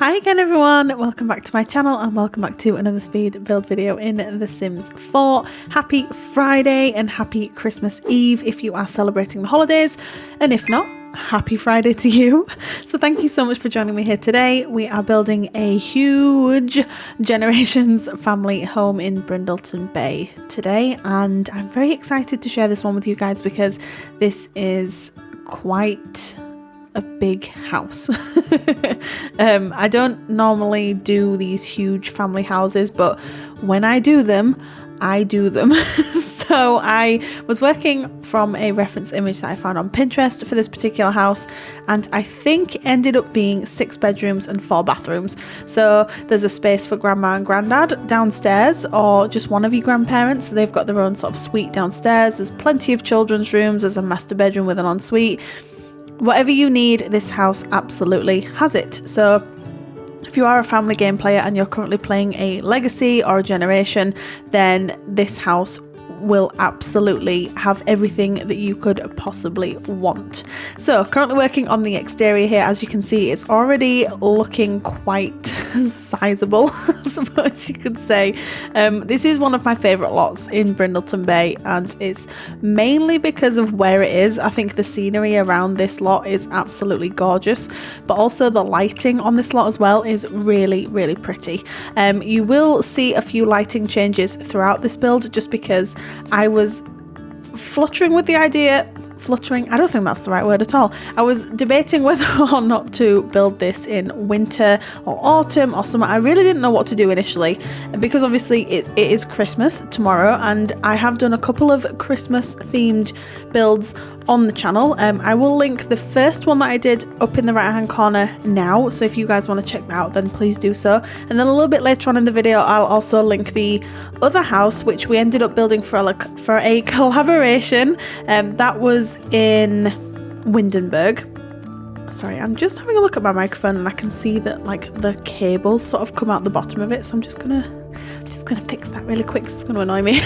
Hi again everyone, welcome back to my channel and welcome back to another speed build video in The Sims 4. Happy Friday and happy Christmas Eve if you are celebrating the holidays, and if not, happy Friday to you. So thank you so much for joining me here today. We are building a huge generations family home in Brindleton Bay today, and I'm very excited to share this one with you guys because this is quite a big house. I don't normally do these huge family houses, but when I do them, I do them. So I was working from a reference image that I found on Pinterest for this particular house, and I think it ended up being 6 bedrooms and 4 bathrooms. So there's a space for Grandma and Grandad downstairs, or just one of your grandparents. They've got their own sort of suite downstairs. There's plenty of children's rooms. There's a master bedroom with an ensuite. Whatever you need, this house absolutely has it. So if you are a family game player and you're currently playing a legacy or a generation, then this house will absolutely have everything that you could possibly want. So currently working on the exterior here. As you can see, it's already looking quite sizable, I suppose you could say. This is one of my favourite lots in Brindleton Bay, and it's mainly because of where it is. I think the scenery around this lot is absolutely gorgeous, but also the lighting on this lot as well is really, really pretty. You will see a few lighting changes throughout this build just because I was fluttering with the idea. Fluttering, I don't think that's the right word at all. I was debating whether or not to build this in winter or autumn or summer. I really didn't know what to do initially because obviously it is Christmas tomorrow, and I have done a couple of Christmas themed builds on the channel. I will link the first one that I did up in the right hand corner now, so if you guys want to check that out, then please do so. And then a little bit later on in the video, I'll also link the other house which we ended up building for a collaboration. That was in Windenburg. Sorry, I'm just having a look at my microphone and I can see that like the cables sort of come out the bottom of it, so I'm just gonna fix that really quick because it's going to annoy me.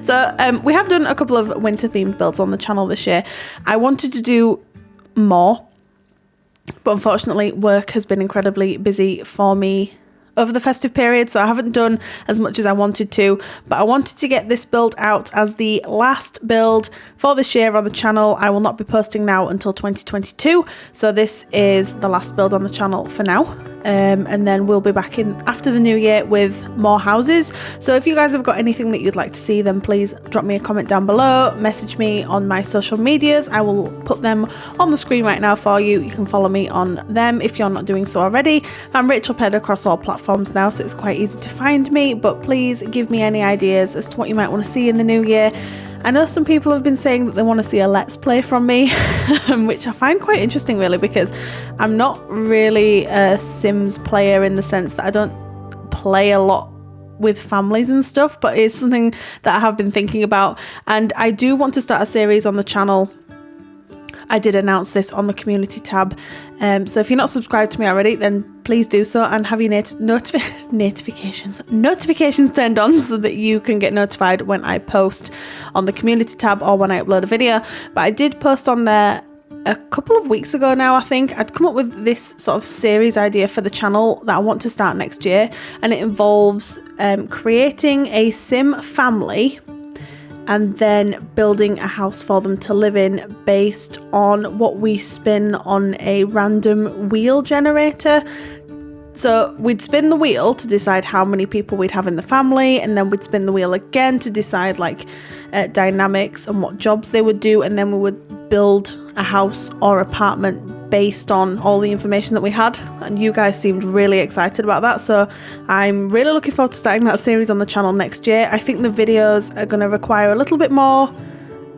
So we have done a couple of winter themed builds on the channel this year. I wanted to do more, but unfortunately work has been incredibly busy for me over the festive period, so I haven't done as much as I wanted to, but I wanted to get this build out as the last build for this year on the channel. I will not be posting now until 2022, so this is the last build on the channel for now. And then we'll be back in after the new year with more houses. So if you guys have got anything that you'd like to see, then please drop me a comment down below, message me on my social medias. I will put them on the screen right now for you. You can follow me on them if you're not doing so already. I'm RachelPedd across all platforms now, so it's quite easy to find me, but please give me any ideas as to what you might want to see in the new year. I know some people have been saying that they want to see a let's play from me, which I find quite interesting really, because I'm not really a Sims player in the sense that I don't play a lot with families and stuff, but it's something that I have been thinking about, and I do want to start a series on the channel. I did announce this on the community tab, so if you're not subscribed to me already, then please do so and have your notifications turned on so that you can get notified when I post on the community tab or when I upload a video. But I did post on there a couple of weeks ago now. I think I'd come up with this sort of series idea for the channel that I want to start next year, and it involves creating a sim family and then building a house for them to live in based on what we spin on a random wheel generator. So we'd spin the wheel to decide how many people we'd have in the family, and then we'd spin the wheel again to decide like dynamics and what jobs they would do, and then we would build a house or apartment based on all the information that we had. And you guys seemed really excited about that, so I'm really looking forward to starting that series on the channel next year. I think the videos are going to require a little bit more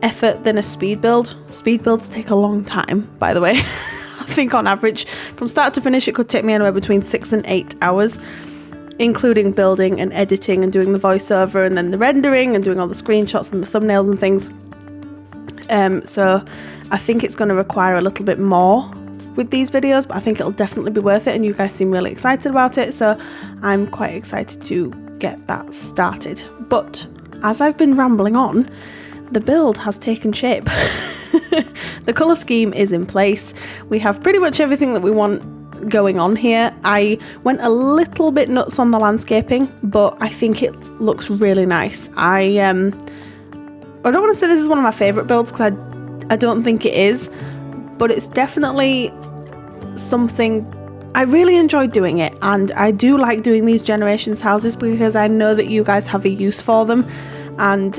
effort than a speed build. Speed builds take a long time, by the way. I think on average from start to finish it could take me anywhere between 6 and 8 hours, including building and editing and doing the voiceover and then the rendering and doing all the screenshots and the thumbnails and things. So I think it's going to require a little bit more with these videos, but I think it'll definitely be worth it, and you guys seem really excited about it, so I'm quite excited to get that started. But as I've been rambling on, the build has taken shape. The colour scheme is in place. We have pretty much everything that we want going on here. I went a little bit nuts on the landscaping, but I think it looks really nice. I don't want to say this is one of my favourite builds because I don't think it is, but it's definitely something I really enjoy doing it, and I do like doing these generations houses because I know that you guys have a use for them. And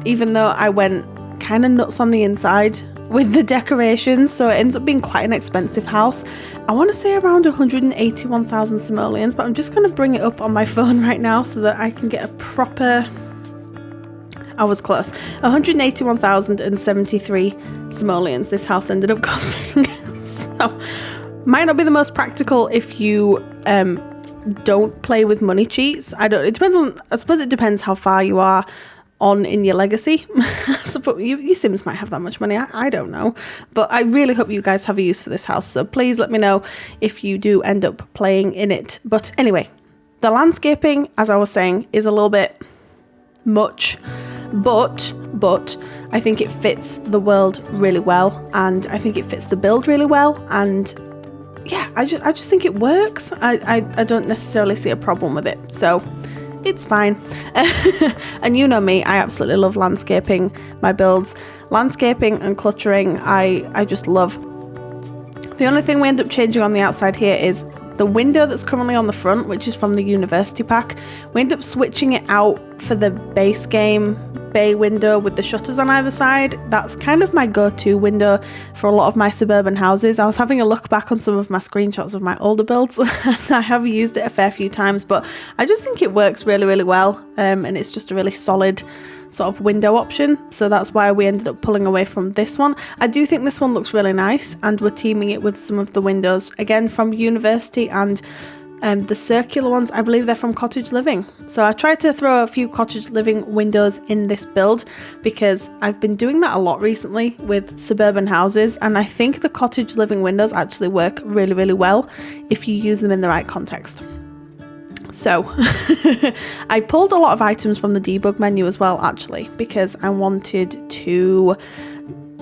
even though I went kind of nuts on the inside with the decorations, so it ends up being quite an expensive house. I want to say around 181,000 simoleons, but I'm just going to bring it up on my phone right now so that I can get a proper... I was close. 181,073 simoleons this house ended up costing. So might not be the most practical if you don't play with money cheats. I suppose it depends how far you are on in your legacy. So your Sims might have that much money. I don't know, but I really hope you guys have a use for this house. So please let me know if you do end up playing in it. But anyway, the landscaping, as I was saying, is a little bit much, but I think it fits the world really well, and I think it fits the build really well, and yeah, I just think it works. I don't necessarily see a problem with it, so it's fine. And you know me, I absolutely love landscaping my builds. Landscaping and cluttering, I just love. The only thing we end up changing on the outside here is the window that's currently on the front, which is from the university pack. We end up switching it out for the base game bay window with the shutters on either side. That's kind of my go-to window for a lot of my suburban houses. I was having a look back on some of my screenshots of my older builds and I have used it a fair few times, but I just think it works really, really well, and it's just a really solid sort of window option, so that's why we ended up pulling away from this one. I do think this one looks really nice, and we're teaming it with some of the windows again from university, and the circular ones, I believe they're from cottage living. So I tried to throw a few cottage living windows in this build because I've been doing that a lot recently with suburban houses, and I think the cottage living windows actually work really, really well if you use them in the right context. So I pulled a lot of items from the debug menu as well, actually, because I wanted to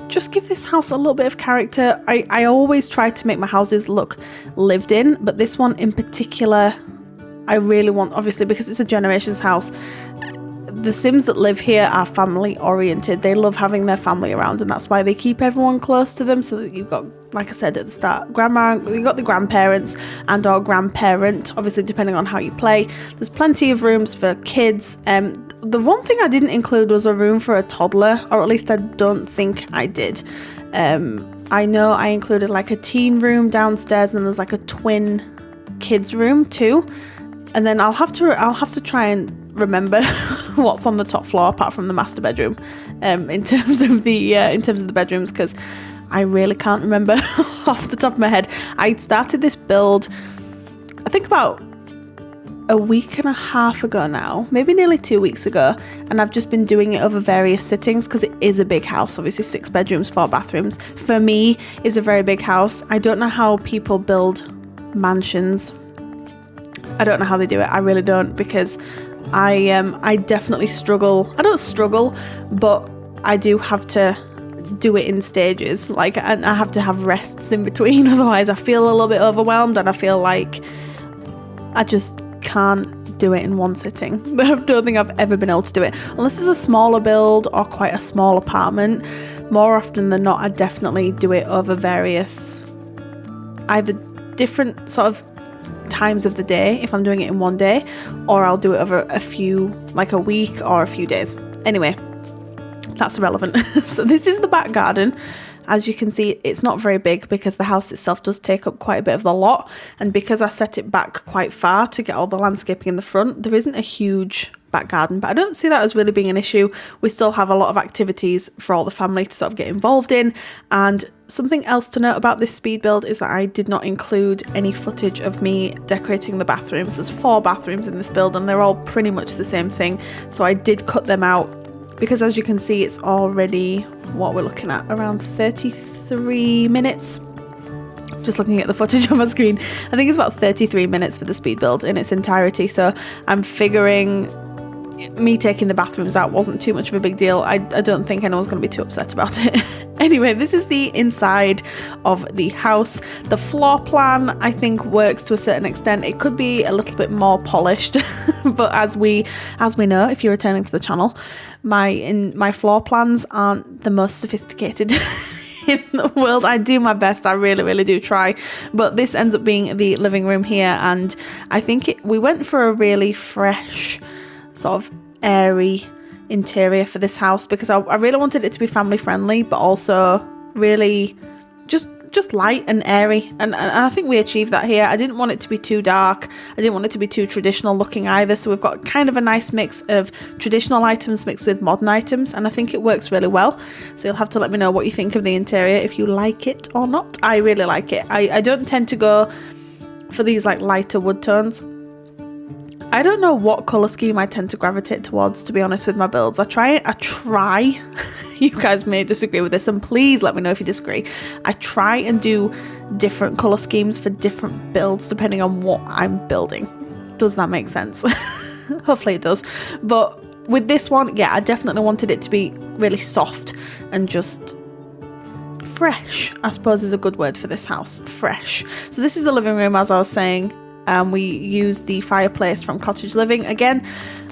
just give this house a little bit of character. I always try to make my houses look lived in, but this one in particular, I really want, obviously because it's a generations house, the Sims that live here are family oriented. They love having their family around, and that's why they keep everyone close to them, so that you've got, like I said at the start, you've got the grandparents and or grandparent, obviously depending on how you play. There's plenty of rooms for kids. The one thing I didn't include was a room for a toddler, or at least I don't think I did. I know I included like a teen room downstairs, and there's like a twin kids room too. And then I'll have to try and remember what's on the top floor apart from the master bedroom, in terms of the bedrooms, because I really can't remember off the top of my head. I started this build, I think about a week and a half ago now, maybe nearly 2 weeks ago, and I've just been doing it over various sittings because it is a big house. Obviously 6 bedrooms, 4 bathrooms. For me, is a very big house. I don't know how people build mansions. I don't know how they do it. I really don't, because I definitely struggle. I don't struggle, but I do have to do it in stages. Like, and I have to have rests in between. Otherwise, I feel a little bit overwhelmed, and I feel like I just can't do it in one sitting. I don't think I've ever been able to do it unless it's a smaller build or quite a small apartment. More often than not, I definitely do it over various, either different sort of times of the day if I'm doing it in one day, or I'll do it over a few, like a week or a few days. Anyway, that's irrelevant. So this is the back garden. As you can see, it's not very big because the house itself does take up quite a bit of the lot, and because I set it back quite far to get all the landscaping in the front, there isn't a huge back garden, but I don't see that as really being an issue. We still have a lot of activities for all the family to sort of get involved in. And something else to note about this speed build is that I did not include any footage of me decorating the bathrooms. There's 4 bathrooms in this build, and they're all pretty much the same thing, so I did cut them out because, as you can see, it's already, what we're looking at, around 33 minutes. Just looking at the footage on my screen, I think it's about 33 minutes for the speed build in its entirety, so I'm figuring me taking the bathrooms out wasn't too much of a big deal. I don't think anyone's going to be too upset about it. Anyway, this is the inside of the house. The floor plan, I think, works to a certain extent. It could be a little bit more polished, but as we know, if you're returning to the channel, my floor plans aren't the most sophisticated in the world. I do my best, I really do try, but this ends up being the living room here, and I think we went for a really fresh, sort of airy interior for this house because I really wanted it to be family friendly, but also really just light and airy, and I think we achieved that here. I didn't want it to be too dark, I didn't want it to be too traditional looking either, so we've got kind of a nice mix of traditional items mixed with modern items, and I think it works really well. So you'll have to let me know what you think of the interior, if you like it or not. I really like it. I don't tend to go for these like lighter wood tones. I don't know what colour scheme I tend to gravitate towards, to be honest, with my builds. I try. You guys may disagree with this, and please let me know if you disagree. I try and do different colour schemes for different builds depending on what I'm building. Does that make sense? Hopefully it does. But with this one, yeah, I definitely wanted it to be really soft and just fresh, I suppose is a good word for this house. Fresh. So this is the living room, as I was saying. We use the fireplace from Cottage Living. Again,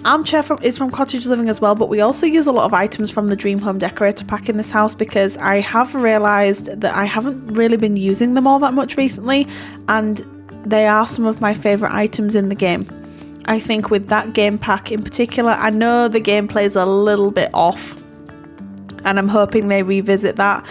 armchair is from Cottage Living as well, but we also use a lot of items from the Dream Home Decorator pack in this house because I have realised that I haven't really been using them all that much recently, and they are some of my favourite items in the game. I think with that game pack in particular, I know the gameplay is a little bit off, and I'm hoping they revisit that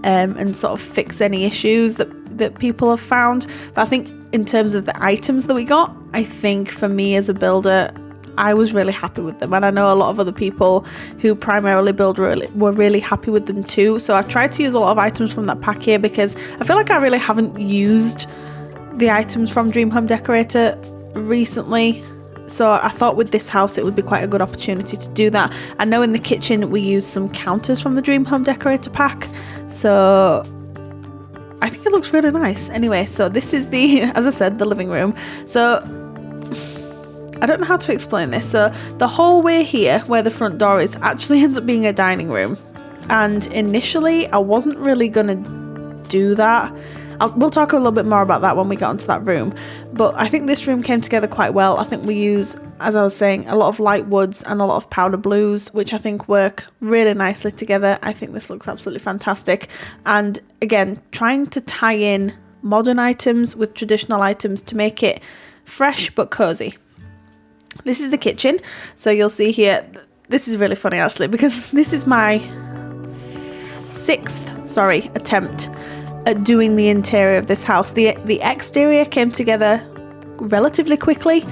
and sort of fix any issues that people have found. But I think in terms of the items that we got, I think for me as a builder, I was really happy with them, and I know a lot of other people who primarily build were really happy with them too. So I tried to use a lot of items from that pack here because I feel like I really haven't used the items from Dream Home Decorator recently. So I thought with this house it would be quite a good opportunity to do that. I know in the kitchen we used some counters from the Dream Home Decorator pack, so I think it looks really nice. Anyway, so this is the, as I said, the living room. So I don't know how to explain this. So the hallway here, where the front door is, actually ends up being a dining room. And initially I wasn't really gonna do that. We'll talk a little bit more about that when we get onto that room. But I think this room came together quite well. I think we use, as I was saying, a lot of light woods and a lot of powder blues, which I think work really nicely together. I think this looks absolutely fantastic. And again, trying to tie in modern items with traditional items to make it fresh but cozy. This is the kitchen. So you'll see here, this is really funny actually, because this is my sixth attempt at doing the interior of this house. The exterior came together relatively quickly,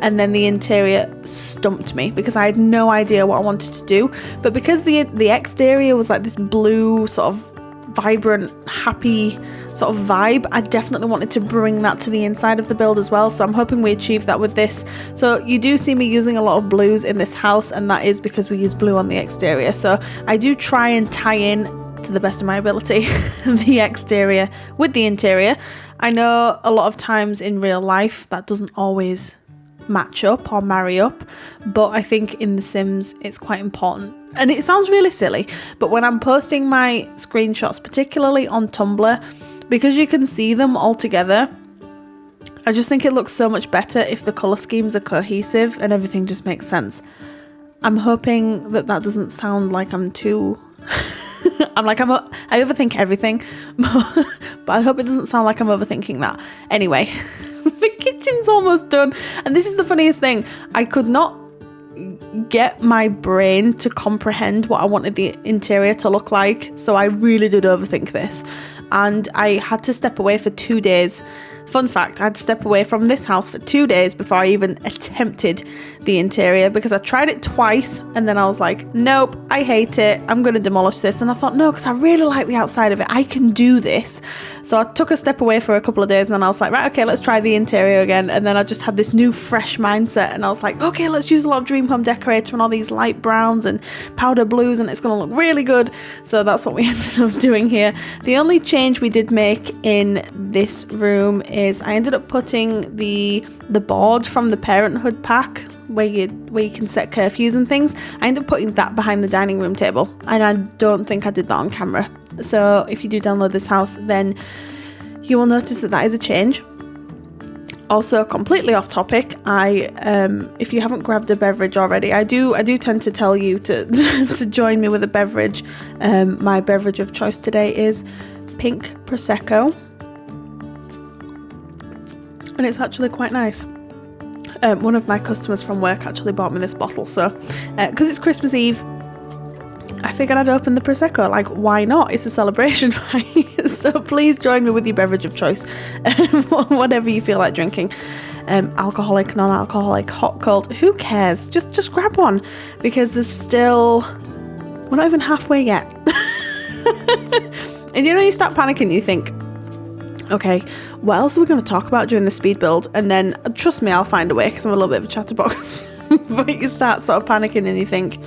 and then the interior stumped me because I had no idea what I wanted to do. But because the exterior was like this blue, sort of vibrant, happy sort of vibe, I definitely wanted to bring that to the inside of the build as well. So I'm hoping we achieve that with this. So you do see me using a lot of blues in this house, and that is because we use blue on the exterior. So I do try and tie in, to the best of my ability, the exterior with the interior. I know a lot of times in real life that doesn't always match up or marry up, but I think in The Sims it's quite important. And it sounds really silly, but when I'm posting my screenshots, particularly on Tumblr, because you can see them all together, I just think it looks so much better if the colour schemes are cohesive and everything just makes sense. I'm hoping that doesn't sound like I'm too I overthink everything, but I hope it doesn't sound like I'm overthinking that. Anyway, the kitchen's almost done, and this is the funniest thing. I could not get my brain to comprehend what I wanted the interior to look like, so I really did overthink this, and I had to step away for 2 days. Fun fact, I had to step away from this house for 2 days before I even attempted the interior, because I tried it twice and then I was like, nope, I hate it, I'm going to demolish this. And I thought, no, because I really like the outside of it, I can do this. So I took a step away for a couple of days, and then I was like, right, okay, let's try the interior again. And then I just had this new fresh mindset, and I was like, okay, let's use a lot of Dream Home Decorator and all these light browns and powder blues, and it's going to look really good. So that's what we ended up doing here. The only change we did make in this room is I ended up putting the board from the Parenthood pack, where you can set curfews and things. I ended up putting that behind the dining room table, and I don't think I did that on camera. So if you do download this house, then you will notice that is a change. Also, completely off topic, if you haven't grabbed a beverage already, I do tend to tell you to to join me with a beverage. My beverage of choice today is pink prosecco, and it's actually quite nice. One of my customers from work actually bought me this bottle, so because it's Christmas Eve, I figured I'd open the prosecco. Like, why not? It's a celebration, right? So please join me with your beverage of choice, whatever you feel like drinking. Alcoholic, non-alcoholic, hot, cold, who cares? Just grab one, because we're not even halfway yet. And you start panicking, you think, okay, what else are we going to talk about during the speed build? And then, trust me, I'll find a way, because I'm a little bit of a chatterbox. But you start sort of panicking and you think,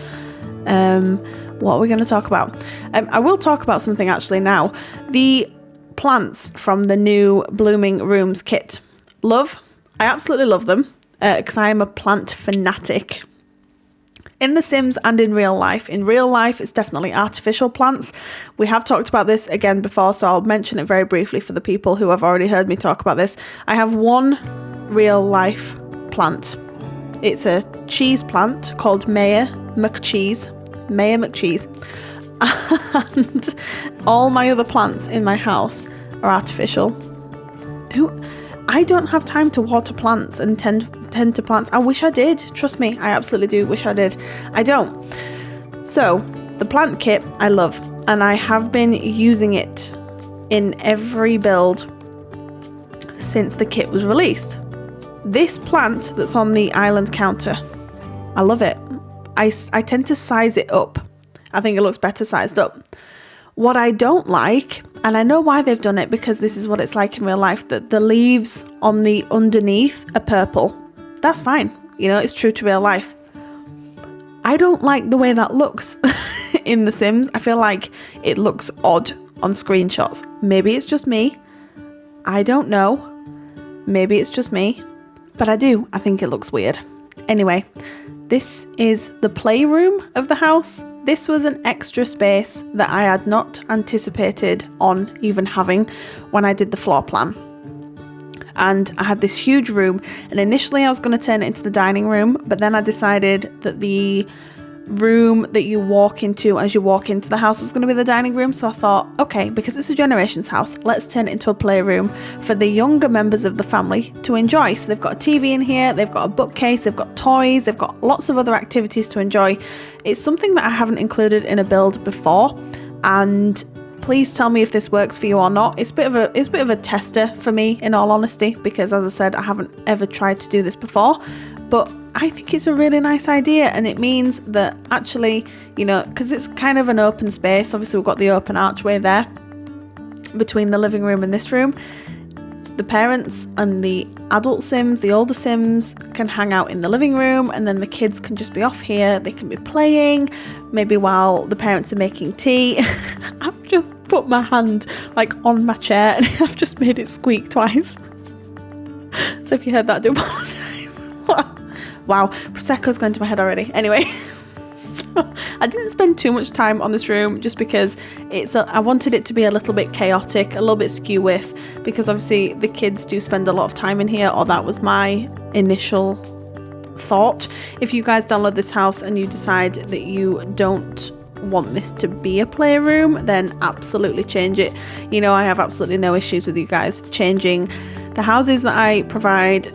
what are we going to talk about? I will talk about something actually now. The plants from the new Blooming Rooms kit. I absolutely love them, because I am a plant fanatic. In The Sims and in real life. In real life, it's definitely artificial plants. We have talked about this again before, so I'll mention it very briefly for the people who have already heard me talk about this. I have one real life plant. It's a cheese plant called Mayor McCheese. And all my other plants in my house are artificial. I don't have time to water plants and tend to plants. I wish I did. Trust me, I absolutely do wish I did. I don't. So the plant kit I love, and I have been using it in every build since the kit was released. This plant that's on the island counter, I love it. I tend to size it up. I think it looks better sized up. What I don't like, and I know why they've done it, because this is what it's like in real life, that the leaves on the underneath are purple. That's fine. It's true to real life. I don't like the way that looks in The Sims. I feel like it looks odd on screenshots. Maybe it's just me. I don't know. Maybe it's just me. But I think it looks weird. Anyway, this is the playroom of the house. This was an extra space that I had not anticipated on even having when I did the floor plan. And I had this huge room, and initially I was going to turn it into the dining room, but then I decided that the room that you walk into as you walk into the house was going to be the dining room. So I thought, okay, because it's a generations house, let's turn it into a playroom for the younger members of the family to enjoy. So they've got a TV in here, they've got a bookcase, they've got toys, they've got lots of other activities to enjoy. It's something that I haven't included in a build before, and please tell me if this works for you or not. It's a bit of a tester for me, in all honesty, because as I said, I haven't ever tried to do this before, but I think it's a really nice idea. And it means that actually, because it's kind of an open space, obviously we've got the open archway there between the living room and this room. The parents and the adult Sims, the older Sims, can hang out in the living room, and then the kids can just be off here. They can be playing, maybe while the parents are making tea. I've just put my hand on my chair and I've just made it squeak twice. So if you heard that, I do apologise. Wow, Prosecco's going to my head already. Anyway, so I didn't spend too much time on this room just because I wanted it to be a little bit chaotic, a little bit skew with, because obviously the kids do spend a lot of time in here, or that was my initial thought. If you guys download this house and you decide that you don't want this to be a playroom, then absolutely change it. I have absolutely no issues with you guys changing the houses that I provide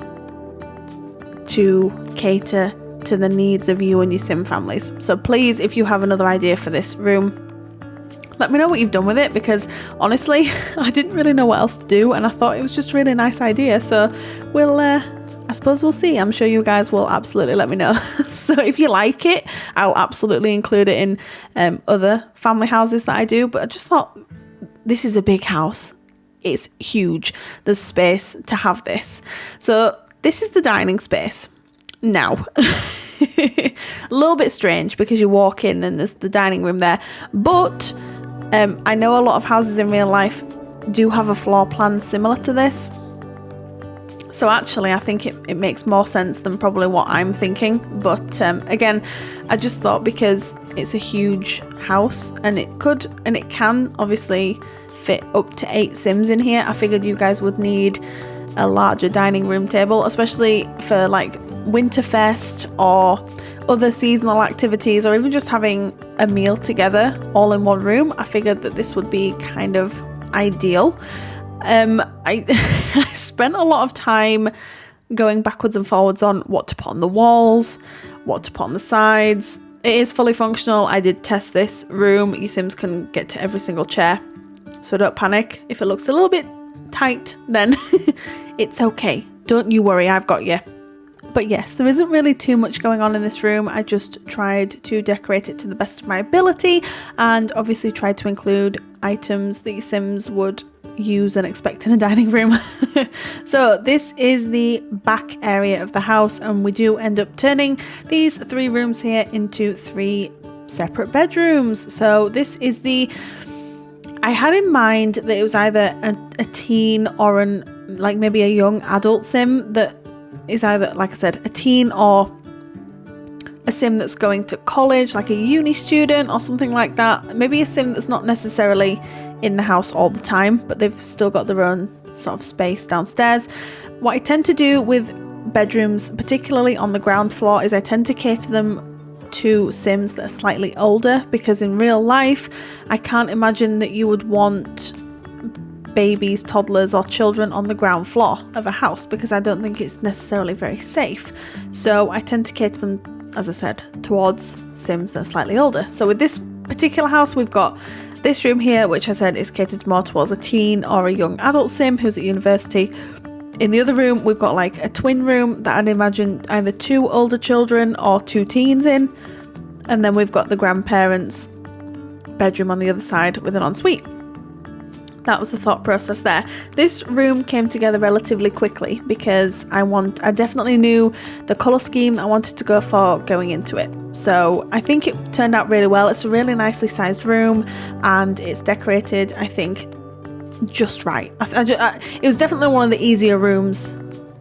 to cater to the needs of you and your Sim families. So please, if you have another idea for this room, let me know what you've done with it, because honestly, I didn't really know what else to do, and I thought it was just a really nice idea. So I suppose we'll see. I'm sure you guys will absolutely let me know. So if you like it, I'll absolutely include it in other family houses that I do. But I just thought, this is a big house. It's huge. There's space to have this. So this is the dining space. Now, a little bit strange because you walk in and there's the dining room there. But I know a lot of houses in real life do have a floor plan similar to this. So actually, I think it makes more sense than probably what I'm thinking. But again, I just thought because it's a huge house and it can obviously fit up to 8 Sims in here, I figured you guys would need a larger dining room table, especially for like Winterfest or other seasonal activities, or even just having a meal together all in one room. I figured that this would be kind of ideal. I spent a lot of time going backwards and forwards on what to put on the walls, what to put on the sides. It is fully functional. I did test this room. Your Sims can get to every single chair, so don't panic. If it looks a little bit tight, then it's okay. Don't you worry, I've got you. But yes, there isn't really too much going on in this room. I just tried to decorate it to the best of my ability, and obviously tried to include items that your Sims would use and expect in a dining room. So this is the back area of the house, and we do end up turning these 3 rooms here into 3 separate bedrooms. So this is I had in mind that it was either a teen or like maybe a young adult Sim that is either, like I said, a teen or a Sim that's going to college, like a uni student or something like that. Maybe a Sim that's not necessarily in the house all the time, but they've still got their own sort of space downstairs. What I tend to do with bedrooms, particularly on the ground floor, is I tend to cater them to Sims that are slightly older, because in real life I can't imagine that you would want babies, toddlers or children on the ground floor of a house, because I don't think it's necessarily very safe. So I tend to cater them, as I said, towards Sims that are slightly older. So with this particular house, we've got this room here, which I said is catered more towards a teen or a young adult Sim who's at university. In the other room, we've got like a twin room that I'd imagine either 2 older children or 2 teens in. And then we've got the grandparents' bedroom on the other side with an ensuite. That was the thought process there. This room came together relatively quickly because I definitely knew the colour scheme that I wanted to go for going into it. So I think it turned out really well. It's a really nicely sized room and it's decorated, I think, just right. It was definitely one of the easier rooms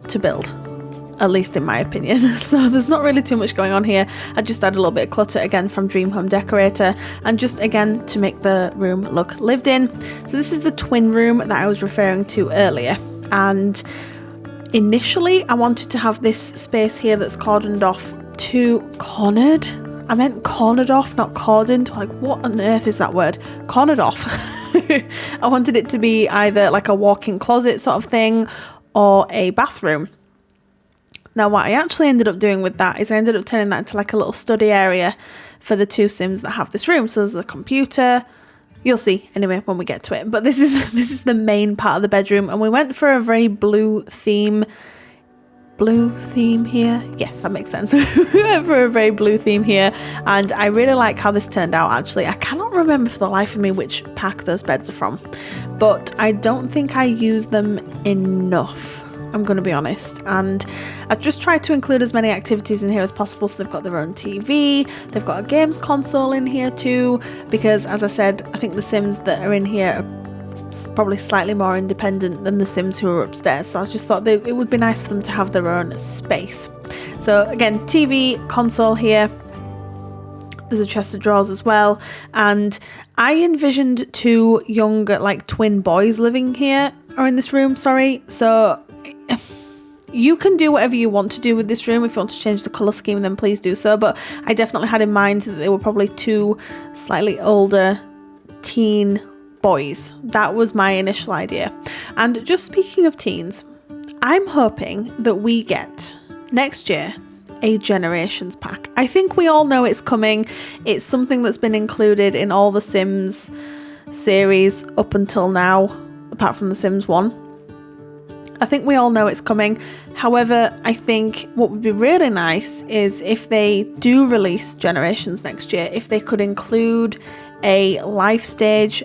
to build, at least in my opinion. So there's not really too much going on here. I just added a little bit of clutter again from Dream Home Decorator, and just again to make the room look lived in. So this is the twin room that I was referring to earlier, and initially I wanted to have this space here that's cornered off to cornered. I meant cornered off, not cordoned. Like, what on earth is that word? Cornered off. I wanted it to be either like a walk-in closet sort of thing or a bathroom. Now what I actually ended up doing with that is I ended up turning that into like a little study area for the 2 Sims that have this room. So there's the computer. You'll see anyway when we get to it. But this is the main part of the bedroom, and we went for a very blue theme here. Yes, that makes sense. We went for a very blue theme here, and I really like how this turned out. Actually, I cannot remember for the life of me which pack those beds are from, but I don't think I use them enough, I'm going to be honest. And I've just tried to include as many activities in here as possible. So they've got their own TV, they've got a games console in here too, because as I said, I think the Sims that are in here are probably slightly more independent than the Sims who are upstairs. So I just thought it would be nice for them to have their own space. So again, TV, console here. There's a chest of drawers as well. And I envisioned 2 younger, like twin boys living here, or in this room, sorry. So you can do whatever you want to do with this room. If you want to change the colour scheme, then please do so. But I definitely had in mind that they were probably 2 slightly older teen boys. That was my initial idea. And just speaking of teens, I'm hoping that we get next year a Generations pack. I think we all know it's coming. It's something that's been included in all the Sims series up until now, apart from the Sims 1. I think we all know it's coming. However, I think what would be really nice is if they do release Generations next year, if they could include a life stage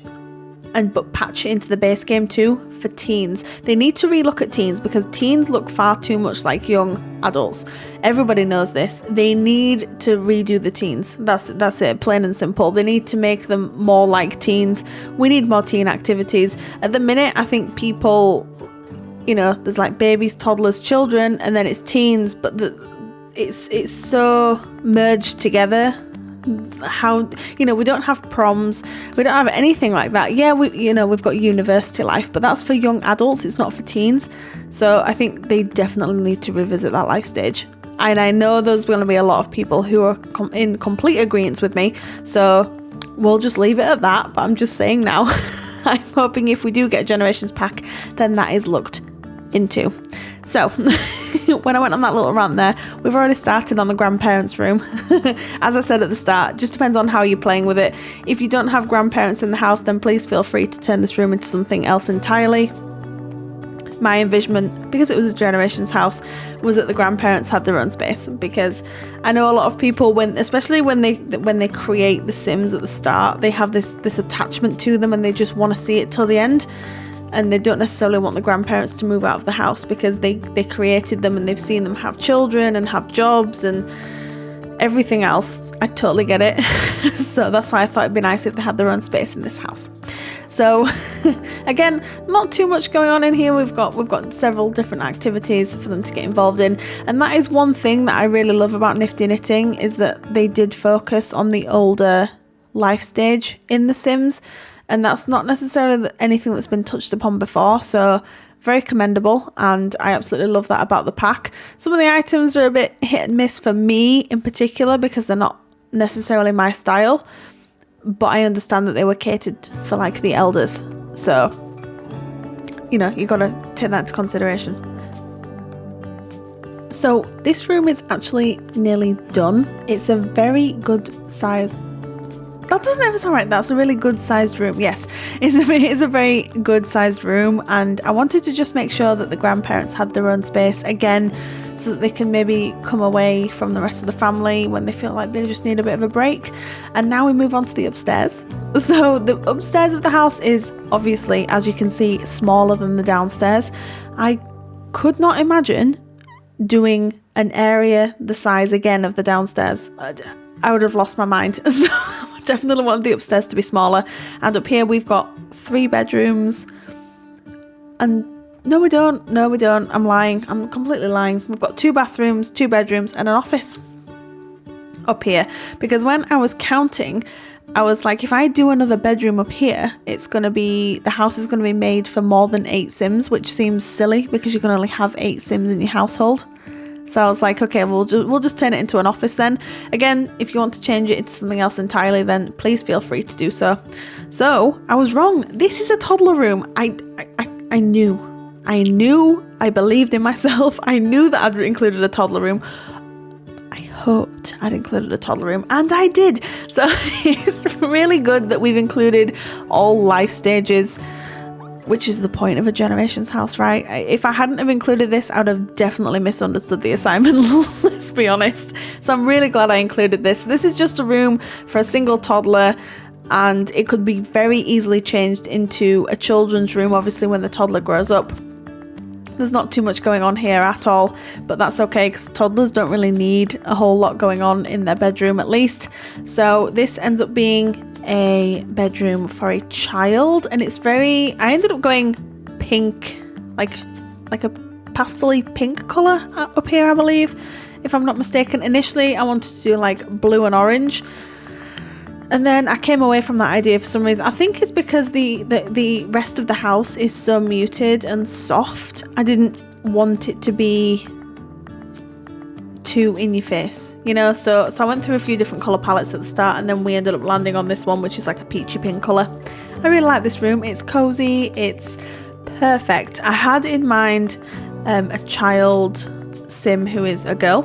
but patch it into the base game too for teens. They need to relook at teens because teens look far too much like young adults. Everybody knows this. They need to redo the teens. That's it, plain and simple. They need to make them more like teens. We need more teen activities. At the minute, I think people you know, there's like babies, toddlers, children, and then it's teens, but it's so merged together. How, you know, we don't have proms, we don't have anything like that. Yeah, we've got university life, but that's for young adults, it's not for teens. So I think they definitely need to revisit that life stage. And I know there's going to be a lot of people who are in complete agreement with me, so we'll just leave it at that. But I'm just saying now, I'm hoping if we do get a Generations pack, then that is looked into. So when I went on that little rant there, we've already started on the grandparents room. As I said at the start, just depends on how you're playing with it. If you don't have grandparents in the house, then please feel free to turn this room into something else entirely. My envisionment, because it was a Generations house, was that the grandparents had their own space, because I know a lot of people, especially when they create the Sims at the start, they have this attachment to them and they just want to see it till the end. And they don't necessarily want the grandparents to move out of the house because they created them and they've seen them have children and have jobs and everything else. I totally get it. So that's why I thought it'd be nice if they had their own space in this house. So again, not too much going on in here. We've got several different activities for them to get involved in. And that is one thing that I really love about Nifty Knitting, is that they did focus on the older life stage in The Sims. And that's not necessarily anything that's been touched upon before, so very commendable, and I absolutely love that about the pack. Some of the items are a bit hit and miss for me in particular because they're not necessarily my style, but I understand that they were catered for like the elders, so you know, you gotta take that into consideration. So this room is actually nearly done. It's a very good size. That doesn't ever sound right. That's a really good sized room. Yes, it's a very good sized room, and I wanted to just make sure that the grandparents had their own space again, so that they can maybe come away from the rest of the family when they feel like they just need a bit of a break. And now we move on to the upstairs. So the upstairs of the house is obviously, as you can see, smaller than the downstairs. I could not imagine doing an area the size again of the downstairs. I would have lost my mind. So I definitely wanted the upstairs to be smaller. And up here we've got 3 bedrooms. And no we don't. I'm lying. I'm completely lying. We've got 2 bathrooms, 2 bedrooms and an office up here. Because when I was counting, I was like, if I do another bedroom up here, the house is going to be made for more than 8 Sims, which seems silly because you can only have 8 Sims in your household. So I was like, okay, we'll just turn it into an office then. Again, if you want to change it into something else entirely, then please feel free to do so. So I was wrong. This is a toddler room. I knew. I believed in myself. I knew that I'd included a toddler room. I hoped I'd included a toddler room, and I did. So it's really good that we've included all life stages, which is the point of a Generations house, right? If I hadn't have included this, I would have definitely misunderstood the assignment, let's be honest. So I'm really glad I included this. This is just a room for a single toddler, and it could be very easily changed into a children's room, obviously, when the toddler grows up. There's not too much going on here at all, but that's okay because toddlers don't really need a whole lot going on in their bedroom, at least. So this ends up being a bedroom for a child, and I ended up going pink, like a pastel-y pink colour up here, I believe, if I'm not mistaken. Initially I wanted to do like blue and orange, and then I came away from that idea for some reason. I think it's because the rest of the house is so muted and soft. I didn't want it to be too in your face, you know, so I went through a few different colour palettes at the start, and then we ended up landing on this one, which is like a peachy pink colour. I really like this room. It's cozy, it's perfect. I had in mind a child sim who is a girl,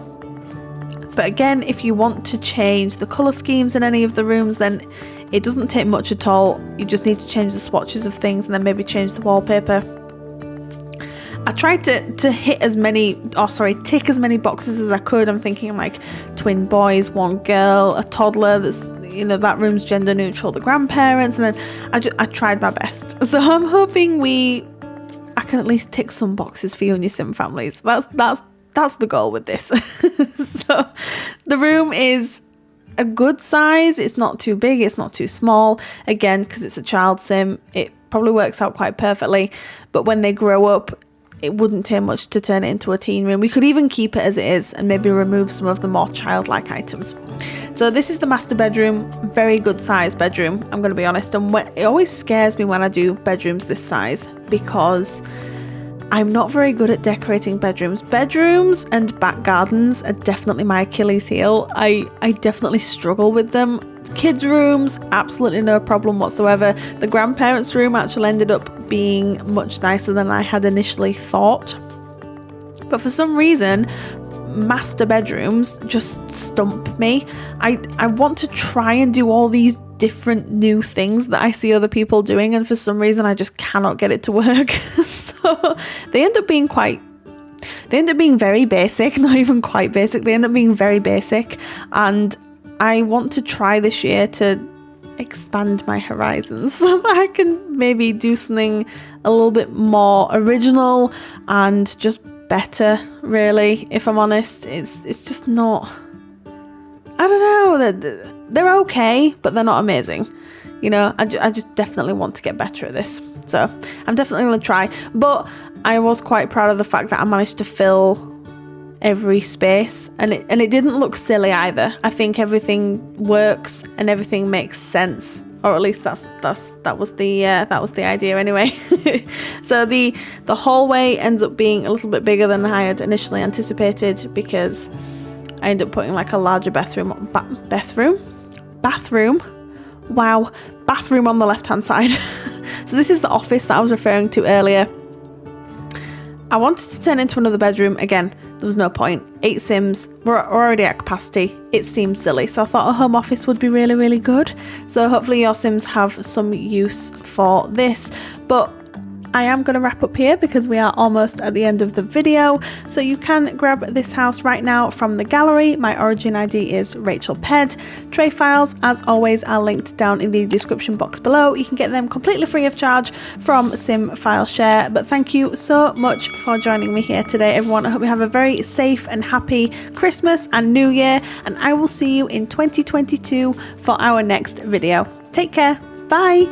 but again, if you want to change the colour schemes in any of the rooms, then it doesn't take much at all. You just need to change the swatches of things and then maybe change the wallpaper. I tried to tick as many boxes as I could. I'm thinking like twin boys, 1 girl, a toddler, that's, you know, that room's gender neutral, the grandparents, and then I tried my best. So I'm hoping I can at least tick some boxes for you and your sim families. That's the goal with this. So the room is a good size. It's not too big, it's not too small. Again, because it's a child sim, it probably works out quite perfectly. But when they grow up, it wouldn't take much to turn it into a teen room. We could even keep it as it is and maybe remove some of the more childlike items. So this is the master bedroom, very good size bedroom, I'm going to be honest. And it always scares me when I do bedrooms this size, because I'm not very good at decorating bedrooms. Bedrooms and back gardens are definitely my Achilles heel. I definitely struggle with them. Kids' rooms, absolutely no problem whatsoever. The grandparents' room actually ended up being much nicer than I had initially thought. But for some reason, master bedrooms just stump me. I want to try and do all these different new things that I see other people doing, and for some reason I just cannot get it to work. So they end up being very basic, not even quite basic. They end up being very basic, and I want to try this year to expand my horizons so that I can maybe do something a little bit more original and just better, really. If I'm honest, it's just not, I don't know, they're okay, but they're not amazing. You know, I just definitely want to get better at this. So I'm definitely going to try. But I was quite proud of the fact that I managed to fill every space, and it didn't look silly either. I think everything works and everything makes sense, or at least that was the idea anyway. So the hallway ends up being a little bit bigger than I had initially anticipated, because I ended up putting like a larger bathroom on the left hand side. So this is the office that I was referring to earlier. I wanted to turn into another bedroom. Again, there was no point. 8 Sims, we're already at capacity. It seemed silly, so I thought a home office would be really, really good. So hopefully your Sims have some use for this. But I am going to wrap up here because we are almost at the end of the video. So you can grab this house right now from the gallery. My origin ID is RachelPedd. Tray files, as always, are linked down in the description box below. You can get them completely free of charge from Sim File Share. But thank you so much for joining me here today, everyone. I hope you have a very safe and happy Christmas and New Year, and I will see you in 2022 for our next video. Take care. Bye.